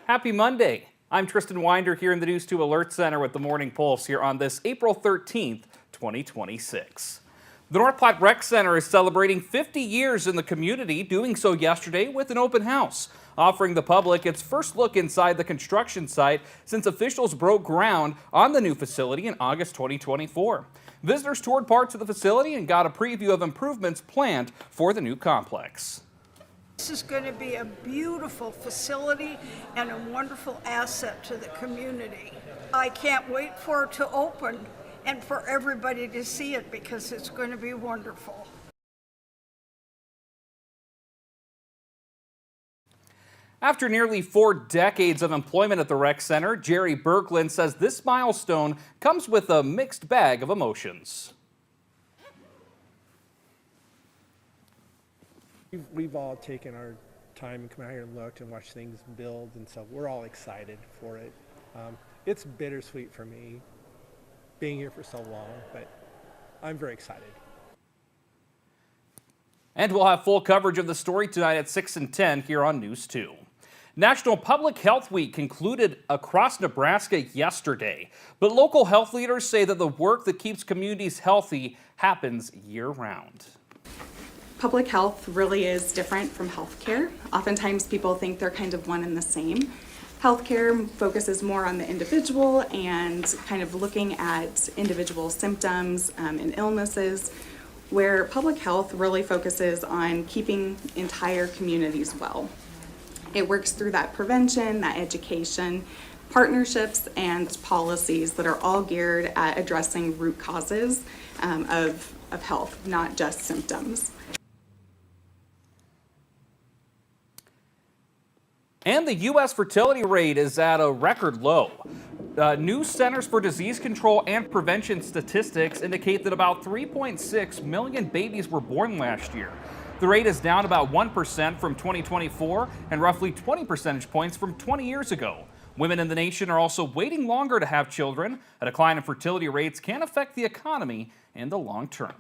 Happy Monday. I'm Tristan Winder here in the News 2 Alert Center with the Morning Pulse here on this April 13th, 2026. The North Platte Rec Center is celebrating 50 years in the community, doing so yesterday with an open house, offering the public its first look inside the construction site since officials broke ground on the new facility in August 2024. Visitors toured parts of the facility and got a preview of improvements planned for the new complex. This is going to be a beautiful facility and a wonderful asset to the community. I can't wait for it to open and for everybody to see it because it's going to be wonderful. After nearly 4 decades of employment at the rec center, Jerry Berglund says this milestone comes with a mixed bag of emotions. We've all taken our time and come out here and looked and watched things build, and so we're all excited for it. It's bittersweet for me being here for so long, but I'm very excited. And we'll have full coverage of the story tonight at 6 and 10 here on News 2. National Public Health Week concluded across Nebraska yesterday, but local health leaders say that the work that keeps communities healthy happens year-round. Public health really is different from healthcare. Oftentimes people think they're kind of one and the same. Healthcare focuses more on the individual and kind of looking at individual symptoms and illnesses, where public health really focuses on keeping entire communities well. It works through that prevention, that education, partnerships, and policies that are all geared at addressing root causes of health, not just symptoms. And the U.S. fertility rate is at a record low. New Centers for Disease Control and Prevention statistics indicate that about 3.6 million babies were born last year. The rate is down about 1% from 2024 and roughly 20 percentage points from 20 years ago. Women in the nation are also waiting longer to have children. A decline in fertility rates can affect the economy in the long term.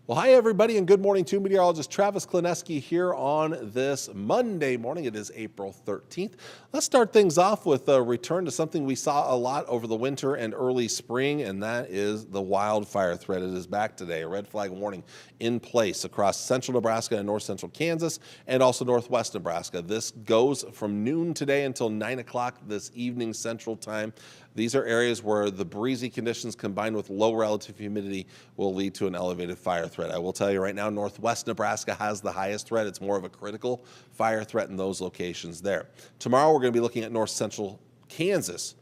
Well, hi, everybody, and good morning to meteorologist Travis Klineski here on this Monday morning. It is April 13th. Let's start things off with a return to something we saw a lot over the winter and early spring, and that is the wildfire threat. It is back today. A red flag warning in place across central Nebraska and north central Kansas and also northwest Nebraska. This goes from noon today until 9 o'clock this evening central time. These are areas where the breezy conditions combined with low relative humidity will lead to an elevated fire threat. I will tell you right now, northwest Nebraska has the highest threat. It's more of a critical fire threat in those locations there. Tomorrow, we're going to be looking at north central Kansas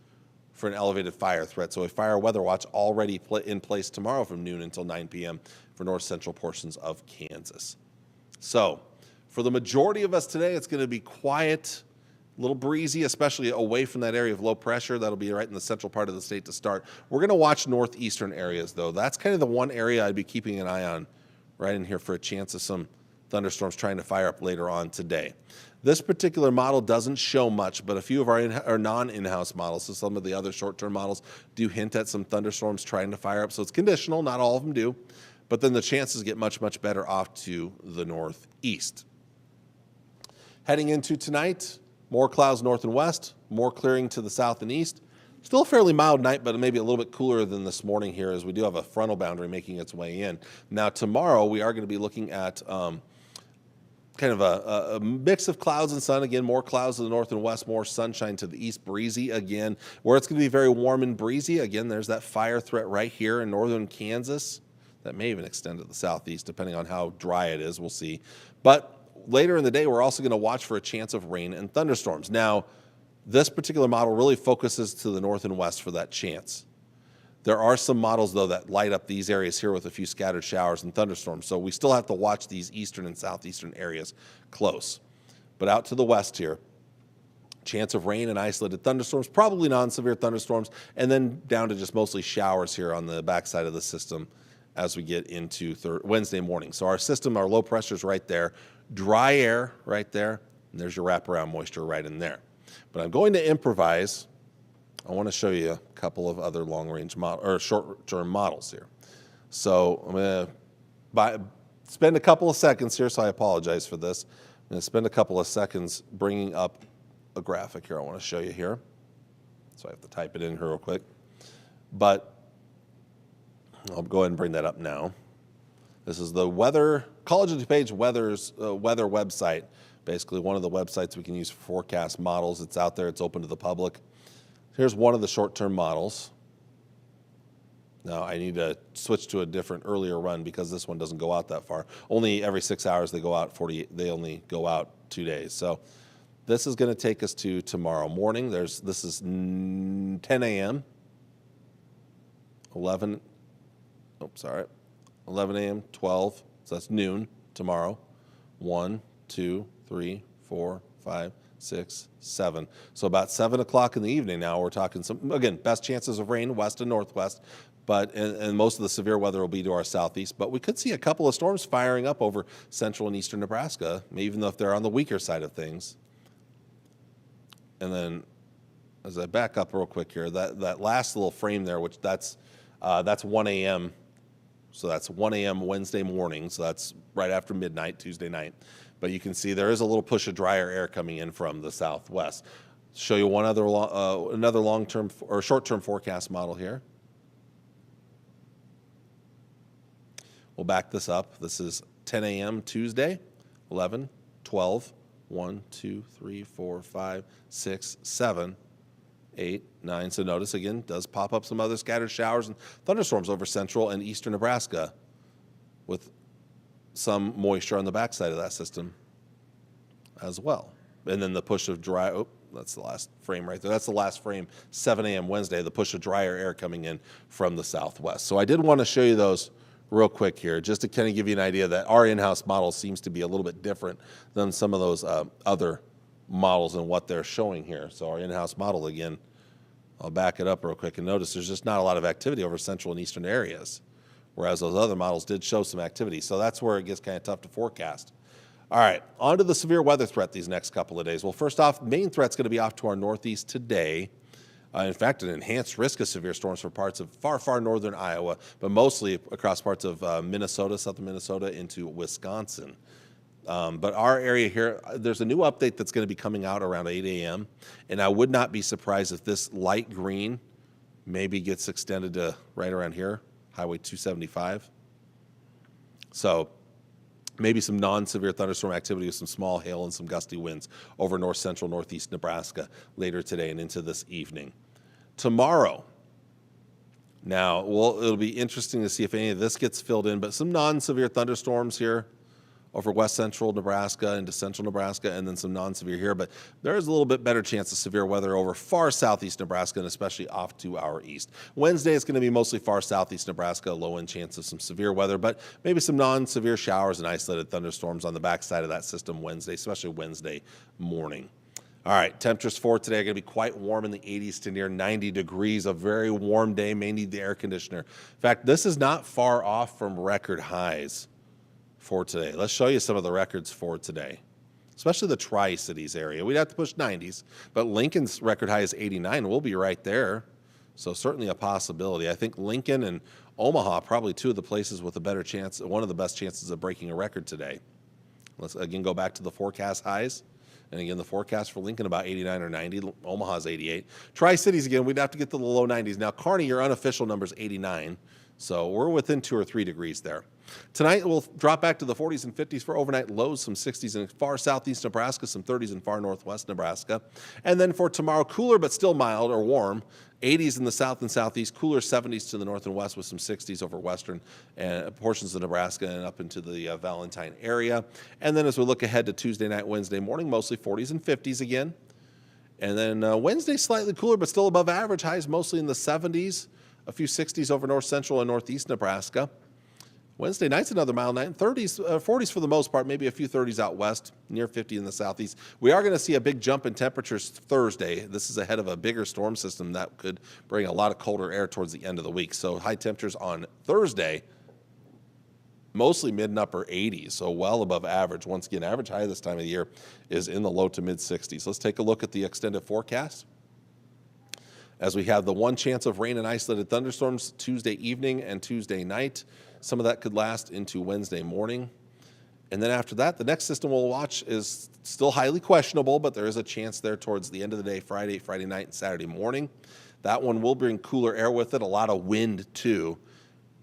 for an elevated fire threat. So a fire weather watch already in place tomorrow from noon until 9 p.m. for north central portions of Kansas. So for the majority of us today, it's going to be quiet, a little breezy, especially away from that area of low pressure. That'll be right in the central part of the state to start. We're going to watch northeastern areas, though. That's kind of the one area I'd be keeping an eye on right in here for a chance of some thunderstorms trying to fire up later on today. This particular model doesn't show much, but a few of our non-in-house models, so some of the other short-term models, do hint at some thunderstorms trying to fire up. So it's conditional, not all of them do, but then the chances get much, much better off to the northeast. Heading into tonight, more clouds north and west, more clearing to the south and east. Still a fairly mild night, but maybe a little bit cooler than this morning here as we do have a frontal boundary making its way in. Now tomorrow we are going to be looking at kind of a mix of clouds and sun. Again, more clouds to the north and west, more sunshine to the east, breezy again. Where it's going to be very warm and breezy, again, there's that fire threat right here in northern Kansas. That may even extend to the southeast depending on how dry it is, we'll see. But later in the day, we're also going to watch for a chance of rain and thunderstorms. Now, this particular model really focuses to the north and west for that chance. There are some models, though, that light up these areas here with a few scattered showers and thunderstorms. So we still have to watch these eastern and southeastern areas close. But out to the west here, chance of rain and isolated thunderstorms, probably non-severe thunderstorms, and then down to just mostly showers here on the backside of the system as we get into Wednesday morning. So our system, our low pressure is right there, dry air right there, and there's your wraparound moisture right in there. But I'm going to improvise. I want to show you a couple of other long-range or short-term models here. So I'm going to spend a couple of seconds here, so I apologize for this. I'm going to spend a couple of seconds bringing up a graphic here I want to show you here. So I have to type it in here real quick. But I'll go ahead and bring that up now. This is the weather, College of DuPage weather website. Basically one of the websites we can use for forecast models. It's out there, it's open to the public. Here's one of the short-term models. Now I need to switch to a different earlier run because this one doesn't go out that far. Only every 6 hours they go out 48, they only go out 2 days. So this is going to take us to tomorrow morning. This is 10 a.m. 11 a.m., 12, so that's noon tomorrow. 1, 2, 3, 4, 5, 6, 7. So about 7 o'clock in the evening now, we're talking some, again, best chances of rain west and northwest, but and most of the severe weather will be to our southeast. But we could see a couple of storms firing up over central and eastern Nebraska, even though if they're on the weaker side of things. And then as I back up real quick here, that last little frame there, which that's 1 a.m., so that's 1 a.m. Wednesday morning, so that's right after midnight, Tuesday night. But you can see there is a little push of drier air coming in from the southwest. Show you one other another long-term or short-term forecast model here. We'll back this up. This is 10 a.m. Tuesday, 11, 12, 1, 2, 3, 4, 5, 6, 7, 8, 9. So notice again, does pop up some other scattered showers and thunderstorms over central and eastern Nebraska with some moisture on the backside of that system as well. And then the push of dry, that's the last frame right there. That's the last frame, 7 a.m. Wednesday, the push of drier air coming in from the southwest. So I did want to show you those real quick here, just to kind of give you an idea that our in-house model seems to be a little bit different than some of those other models and what they're showing here. So our in-house model, again, I'll back it up real quick and notice there's just not a lot of activity over central and eastern areas, whereas those other models did show some activity. So that's where it gets kind of tough to forecast. All right, on to the severe weather threat these next couple of days. Well, first off, main threat's going to be off to our northeast today. In fact, an enhanced risk of severe storms for parts of far northern Iowa, but mostly across parts of Minnesota, southern Minnesota, into Wisconsin. But our area here, there's a new update that's going to be coming out around 8 a.m., and I would not be surprised if this light green maybe gets extended to right around here, Highway 275. So maybe some non-severe thunderstorm activity with some small hail and some gusty winds over north central, northeast Nebraska later today and into this evening. Tomorrow, now, well, it'll be interesting to see if any of this gets filled in, but some non-severe thunderstorms here over west central Nebraska into central Nebraska, and then some non-severe here. But there is a little bit better chance of severe weather over far southeast Nebraska, and especially off to our east. Wednesday is going to be mostly far southeast Nebraska, low-end chance of some severe weather, but maybe some non-severe showers and isolated thunderstorms on the backside of that system Wednesday, especially Wednesday morning. All right, temperatures for today are going to be quite warm in the 80s to near 90 degrees. A very warm day, may need the air conditioner. In fact, this is not far off from record highs for today. Let's show you some of the records for today, especially the Tri-Cities area. We'd have to push 90s, but Lincoln's record high is 89. We'll be right there, so certainly a possibility. I think Lincoln and Omaha probably two of the places with a better chance, one of the best chances of breaking a record today. Let's again go back to the forecast highs. And again, the forecast for Lincoln about 89 or 90. Omaha's 88. Tri-Cities, again, we'd have to get to the low 90s. Now, Kearney, your unofficial number is 89. So we're within 2 or 3 degrees there. Tonight, we'll drop back to the 40s and 50s for overnight lows, some 60s in far southeast Nebraska, some 30s in far northwest Nebraska. And then for tomorrow, cooler but still mild or warm, 80s in the south and southeast, cooler 70s to the north and west with some 60s over western and portions of Nebraska and up into the Valentine area. And then as we look ahead to Tuesday night, Wednesday morning, mostly 40s and 50s again. And then Wednesday, slightly cooler but still above average, highs mostly in the 70s, a few 60s over north central and northeast Nebraska. Wednesday night's another mild night, 30s, 40s for the most part, maybe a few 30s out west, near 50 in the southeast. We are going to see a big jump in temperatures Thursday. This is ahead of a bigger storm system that could bring a lot of colder air towards the end of the week. So high temperatures on Thursday, mostly mid and upper 80s, so well above average. Once again, average high this time of the year is in the low to mid 60s. Let's take a look at the extended forecast. As we have the one chance of rain and isolated thunderstorms Tuesday evening and Tuesday night. Some of that could last into Wednesday morning. And then after that, the next system we'll watch is still highly questionable, but there is a chance there towards the end of the day, Friday night, and Saturday morning. That one will bring cooler air with it, a lot of wind too.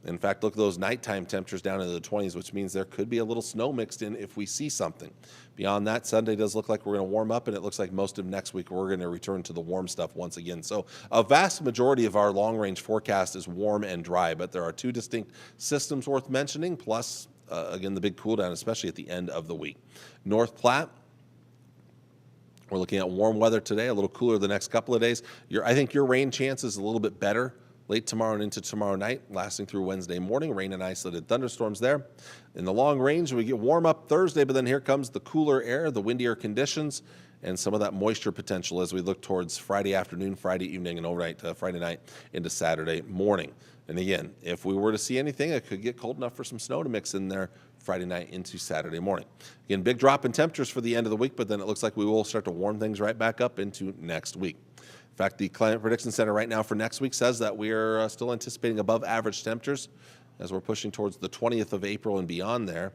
In fact, look at those nighttime temperatures down into the 20s, which means there could be a little snow mixed in if we see something. Beyond that, Sunday does look like we're going to warm up, and it looks like most of next week we're going to return to the warm stuff once again. So a vast majority of our long-range forecast is warm and dry, but there are two distinct systems worth mentioning, plus, again, the big cool down, especially at the end of the week. North Platte, we're looking at warm weather today, a little cooler the next couple of days. I think your rain chance is a little bit better late tomorrow and into tomorrow night, lasting through Wednesday morning. Rain and isolated thunderstorms there. In the long range, we get warm up Thursday, but then here comes the cooler air, the windier conditions, and some of that moisture potential as we look towards Friday afternoon, Friday evening, and overnight to Friday night into Saturday morning. And again, if we were to see anything, it could get cold enough for some snow to mix in there Friday night into Saturday morning. Again, big drop in temperatures for the end of the week, but then it looks like we will start to warm things right back up into next week. In fact, the Climate Prediction Center right now for next week says that we are still anticipating above average temperatures as we're pushing towards the 20th of April and beyond there.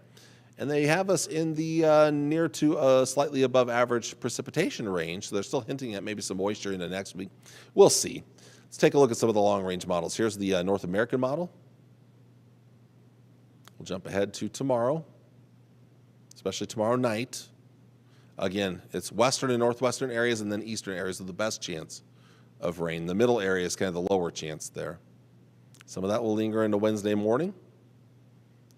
And they have us in the near to slightly above average precipitation range, so they're still hinting at maybe some moisture into next week. We'll see. Let's take a look at some of the long-range models. Here's the North American model. We'll jump ahead to tomorrow, especially tomorrow night. Again, it's western and northwestern areas, and then eastern areas with the best chance of rain. The middle area is kind of the lower chance there. Some of that will linger into Wednesday morning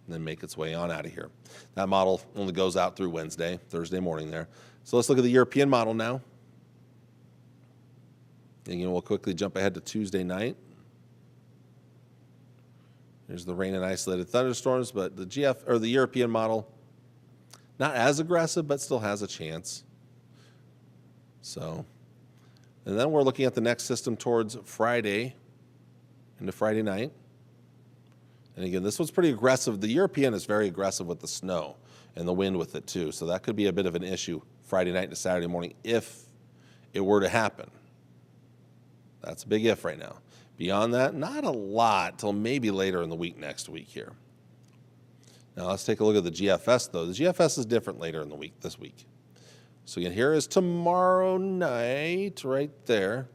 and then make its way on out of here. That model only goes out through Wednesday, Thursday morning there. So let's look at the European model now. And we'll quickly jump ahead to Tuesday night. There's the rain and isolated thunderstorms, but the European model, not as aggressive, but still has a chance. So, and then we're looking at the next system towards Friday into Friday night. And again, this one's pretty aggressive. The European is very aggressive with the snow and the wind with it too. So that could be a bit of an issue Friday night to Saturday morning if it were to happen. That's a big if right now. Beyond that, not a lot till maybe later in the week next week here. Now let's take a look at the GFS though. The GFS is different later in the week, this week. So again, here is tomorrow night right there.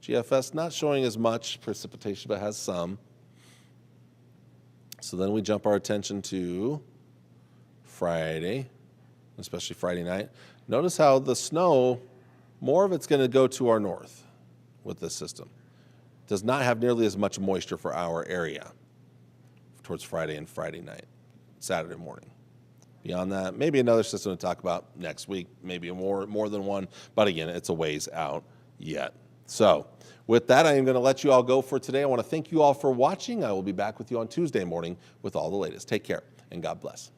GFS not showing as much precipitation, but has some. So then we jump our attention to Friday, especially Friday night. Notice how the snow, more of it's going to go to our north with this system. Does not have nearly as much moisture for our area towards Friday and Friday night, Saturday morning. Beyond that, maybe another system to talk about next week, maybe more than one, but again, it's a ways out yet. So with that, I am going to let you all go for today. I want to thank you all for watching. I will be back with you on Tuesday morning with all the latest. Take care and God bless.